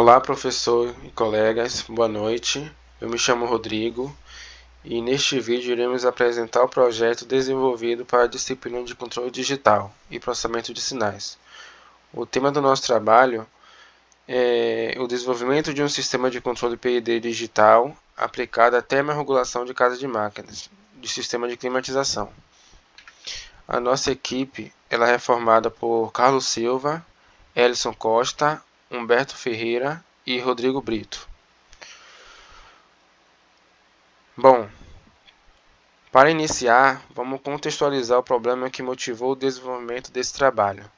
Olá, professor e colegas, boa noite. Eu me chamo Rodrigo e neste vídeo iremos apresentar o projeto desenvolvido para a disciplina de controle digital e processamento de sinais. O tema do nosso trabalho é o desenvolvimento de um sistema de controle PID digital aplicado à termorregulação de casa de máquinas, de sistema de climatização. A nossa equipe ela é formada por Carlos Silva, Elison Costa, Humberto Ferreira e Rodrigo Brito. Bom, para iniciar, vamos contextualizar o problema que motivou o desenvolvimento desse trabalho.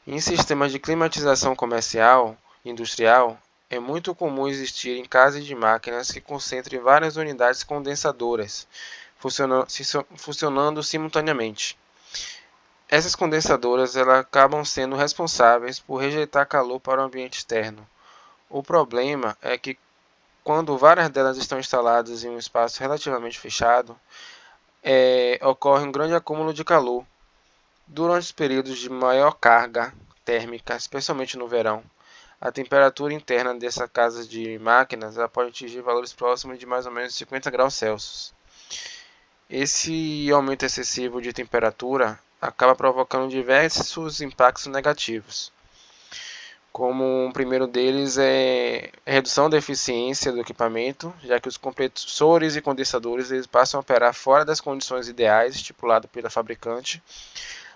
Em sistemas de climatização comercial e industrial, é muito comum existir em casas de máquinas que concentrem várias unidades condensadoras, funcionando simultaneamente. Essas condensadoras acabam sendo responsáveis por rejeitar calor para o ambiente externo. O problema é que, quando várias delas estão instaladas em um espaço relativamente fechado, ocorre um grande acúmulo de calor. Durante os períodos de maior carga térmica, especialmente no verão, a temperatura interna dessa casa de máquinas pode atingir valores próximos de mais ou menos 50 graus Celsius. Esse aumento excessivo de temperatura acaba provocando diversos impactos negativos. Como um primeiro deles é a redução da eficiência do equipamento, já que os compressores e condensadores eles passam a operar fora das condições ideais estipuladas pela fabricante.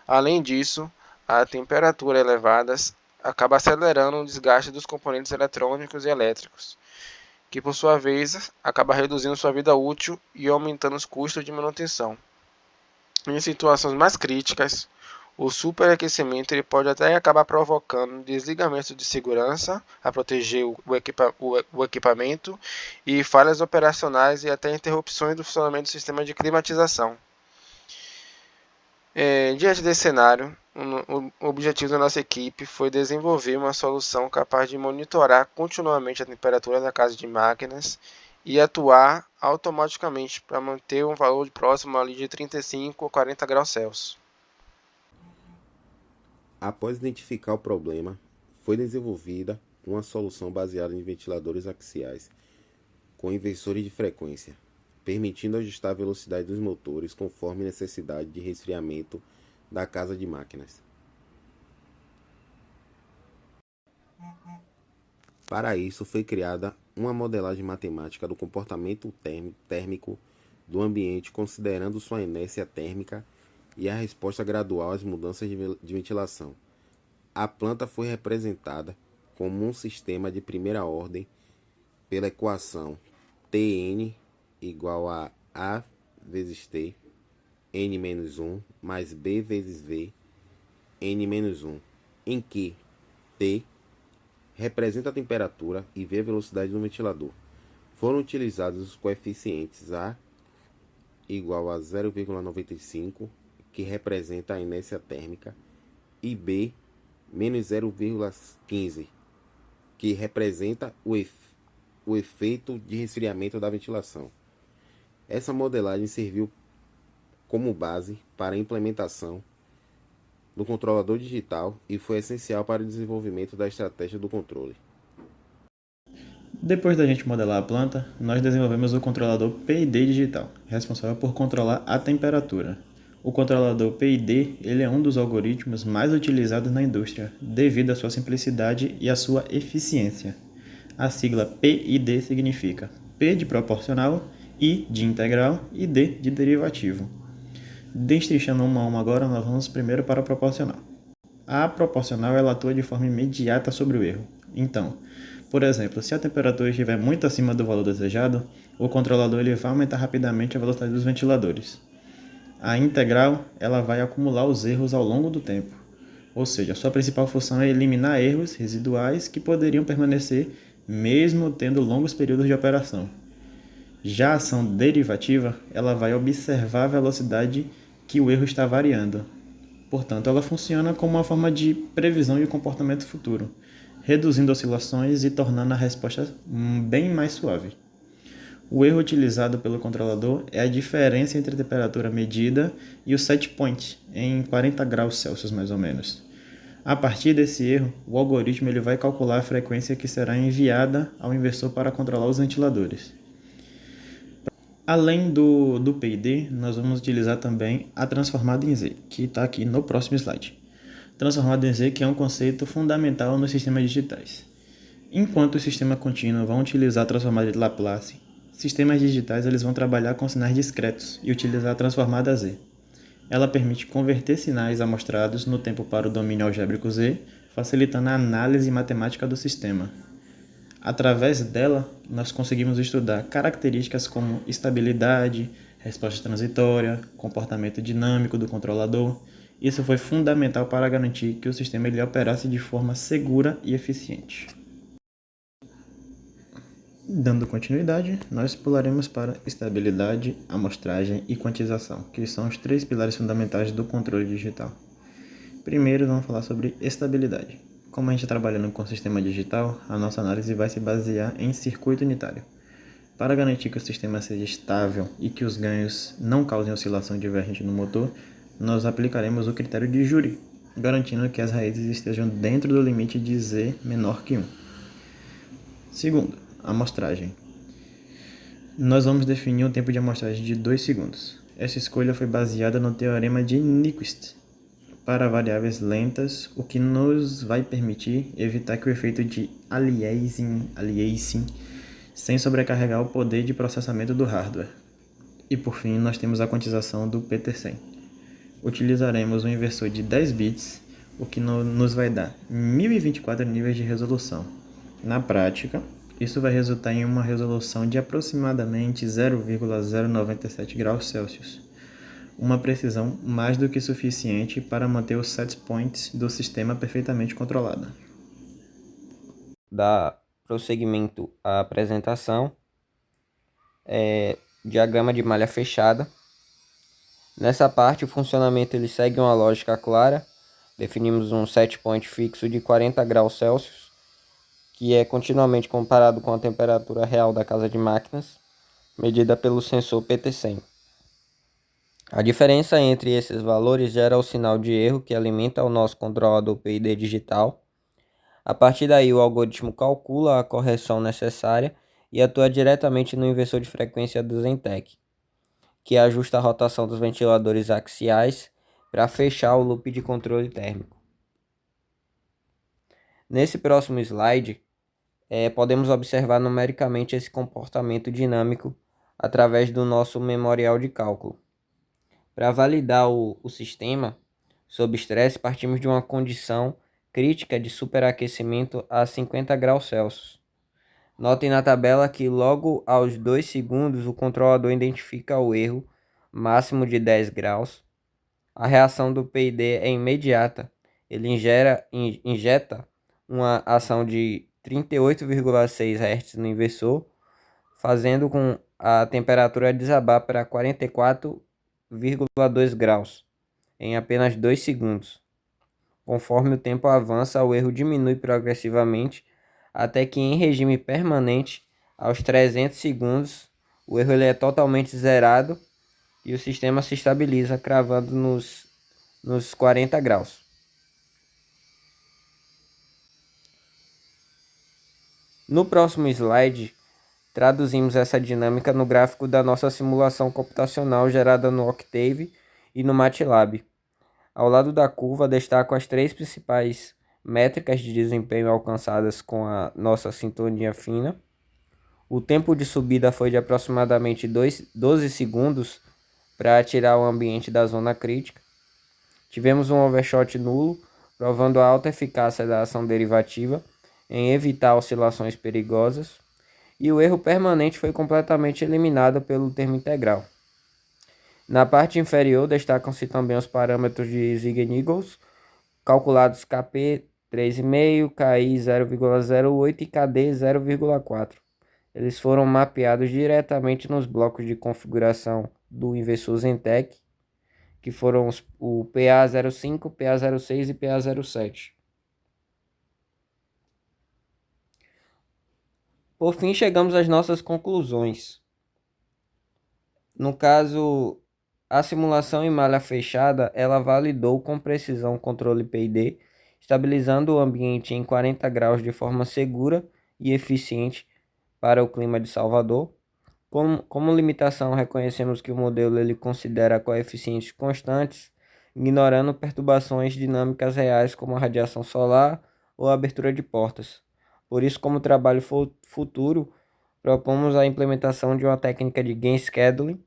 Além disso, a temperatura elevada acaba acelerando o desgaste dos componentes eletrônicos e elétricos, que por sua vez acaba reduzindo sua vida útil e aumentando os custos de manutenção. Em situações mais críticas, o superaquecimento ele pode até acabar provocando desligamento de segurança a proteger o equipamento e falhas operacionais e até interrupções do funcionamento do sistema de climatização. Diante desse cenário, o objetivo da nossa equipe foi desenvolver uma solução capaz de monitorar continuamente a temperatura da casa de máquinas e atuar automaticamente para manter um valor próximo ali de 35 ou 40 graus Celsius. Após identificar o problema, foi desenvolvida uma solução baseada em ventiladores axiais com inversores de frequência, permitindo ajustar a velocidade dos motores conforme a necessidade de resfriamento da casa de máquinas. Para isso, foi criada uma modelagem matemática do comportamento térmico do ambiente, considerando sua inércia térmica e a resposta gradual às mudanças de ventilação. A planta foi representada como um sistema de primeira ordem pela equação Tn igual a A vezes T, N-1, mais B vezes V, N-1, em que T representa a temperatura e V a velocidade do ventilador. Foram utilizados os coeficientes A igual a 0,95, que representa a inércia térmica, e B menos 0,15, que representa o efeito de resfriamento da ventilação. Essa modelagem serviu como base para a implementação do controlador digital e foi essencial para o desenvolvimento da estratégia do controle. Depois da gente modelar a planta, nós desenvolvemos o controlador PID digital, responsável por controlar a temperatura. O controlador PID ele é um dos algoritmos mais utilizados na indústria, devido à sua simplicidade e à sua eficiência. A sigla PID significa P de proporcional, I de integral e D de derivativo. Destrinchando uma a uma agora, nós vamos primeiro para a proporcional. A proporcional ela atua de forma imediata sobre o erro. Então, por exemplo, se a temperatura estiver muito acima do valor desejado, o controlador ele vai aumentar rapidamente a velocidade dos ventiladores. A integral ela vai acumular os erros ao longo do tempo, ou seja, sua principal função é eliminar erros residuais que poderiam permanecer mesmo tendo longos períodos de operação. Já a ação derivativa ela vai observar a velocidade que o erro está variando. Portanto, ela funciona como uma forma de previsão de comportamento futuro, reduzindo oscilações e tornando a resposta bem mais suave. O erro utilizado pelo controlador é a diferença entre a temperatura medida e o set point, em 40 graus Celsius mais ou menos. A partir desse erro, o algoritmo ele vai calcular a frequência que será enviada ao inversor para controlar os ventiladores. Além do PID, nós vamos utilizar também a transformada em Z, que está aqui no próximo slide. Transformada em Z, que é um conceito fundamental nos sistemas digitais. Enquanto o sistema contínuo vão utilizar a transformada de Laplace, sistemas digitais eles vão trabalhar com sinais discretos e utilizar a transformada Z. Ela permite converter sinais amostrados no tempo para o domínio algébrico Z, facilitando a análise matemática do sistema. Através dela, nós conseguimos estudar características como estabilidade, resposta transitória, comportamento dinâmico do controlador. Isso foi fundamental para garantir que o sistema ele operasse de forma segura e eficiente. Dando continuidade, nós pularemos para estabilidade, amostragem e quantização, que são os 3 pilares fundamentais do controle digital. Primeiro, vamos falar sobre estabilidade. Como a gente está trabalhando com sistema digital, a nossa análise vai se basear em circuito unitário. Para garantir que o sistema seja estável e que os ganhos não causem oscilação divergente no motor, nós aplicaremos o critério de Jury, garantindo que as raízes estejam dentro do limite de Z menor que 1. Segundo, amostragem. Nós vamos definir um tempo de amostragem de 2 segundos. Essa escolha foi baseada no teorema de Nyquist para variáveis lentas, o que nos vai permitir evitar que o efeito de aliasing sem sobrecarregar o poder de processamento do hardware. E por fim, nós temos a quantização do PT100. Utilizaremos um inversor de 10 bits, o que nos vai dar 1024 níveis de resolução. Na prática, isso vai resultar em uma resolução de aproximadamente 0,097 graus Celsius, uma precisão mais do que suficiente para manter os set points do sistema perfeitamente controlada. Dar prosseguimento à apresentação, diagrama de malha fechada. Nessa parte, o funcionamento ele segue uma lógica clara. Definimos um set point fixo de 40 graus Celsius, que é continuamente comparado com a temperatura real da casa de máquinas, medida pelo sensor PT100. A diferença entre esses valores gera o sinal de erro que alimenta o nosso controlador PID digital. A partir daí, o algoritmo calcula a correção necessária e atua diretamente no inversor de frequência do Zentech, que ajusta a rotação dos ventiladores axiais para fechar o loop de controle térmico. Nesse próximo slide, podemos observar numericamente esse comportamento dinâmico através do nosso memorial de cálculo. Para validar o sistema sob estresse, partimos de uma condição crítica de superaquecimento a 50 graus Celsius. Notem na tabela que logo aos 2 segundos o controlador identifica o erro máximo de 10 graus. A reação do PID é imediata. Ele injeta uma ação de 38,6 Hz no inversor, fazendo com a temperatura desabar para 44,2 graus em apenas 2 segundos. Conforme o tempo avança, o erro diminui progressivamente até que em regime permanente, aos 300 segundos, o erro ele é totalmente zerado e o sistema se estabiliza, cravando nos 40 graus. No próximo slide, traduzimos essa dinâmica no gráfico da nossa simulação computacional gerada no Octave e no MATLAB. Ao lado da curva destaco as 3 principais métricas de desempenho alcançadas com a nossa sintonia fina. O tempo de subida foi de aproximadamente 12 segundos para tirar o ambiente da zona crítica. Tivemos um overshot nulo, provando a alta eficácia da ação derivativa em evitar oscilações perigosas, e o erro permanente foi completamente eliminado pelo termo integral. Na parte inferior destacam-se também os parâmetros de Ziegler-Nichols, calculados KP 3,5, KI 0,08 e KD 0,4. Eles foram mapeados diretamente nos blocos de configuração do inversor Zentech, que foram o PA05, PA06 e PA07. Por fim, chegamos às nossas conclusões. No caso, a simulação em malha fechada, ela validou com precisão o controle PID estabilizando o ambiente em 40 graus de forma segura e eficiente para o clima de Salvador. Como limitação, reconhecemos que o modelo ele considera coeficientes constantes, ignorando perturbações dinâmicas reais como a radiação solar ou a abertura de portas. Por isso, como trabalho futuro, propomos a implementação de uma técnica de gain scheduling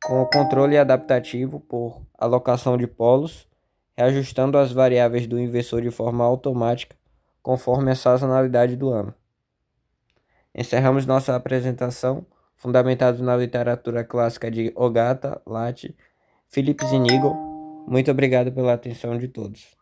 com o controle adaptativo por alocação de polos, reajustando as variáveis do inversor de forma automática conforme a sazonalidade do ano. Encerramos nossa apresentação, fundamentados na literatura clássica de Ogata, Latte, Phillips e Nagel. Muito obrigado pela atenção de todos.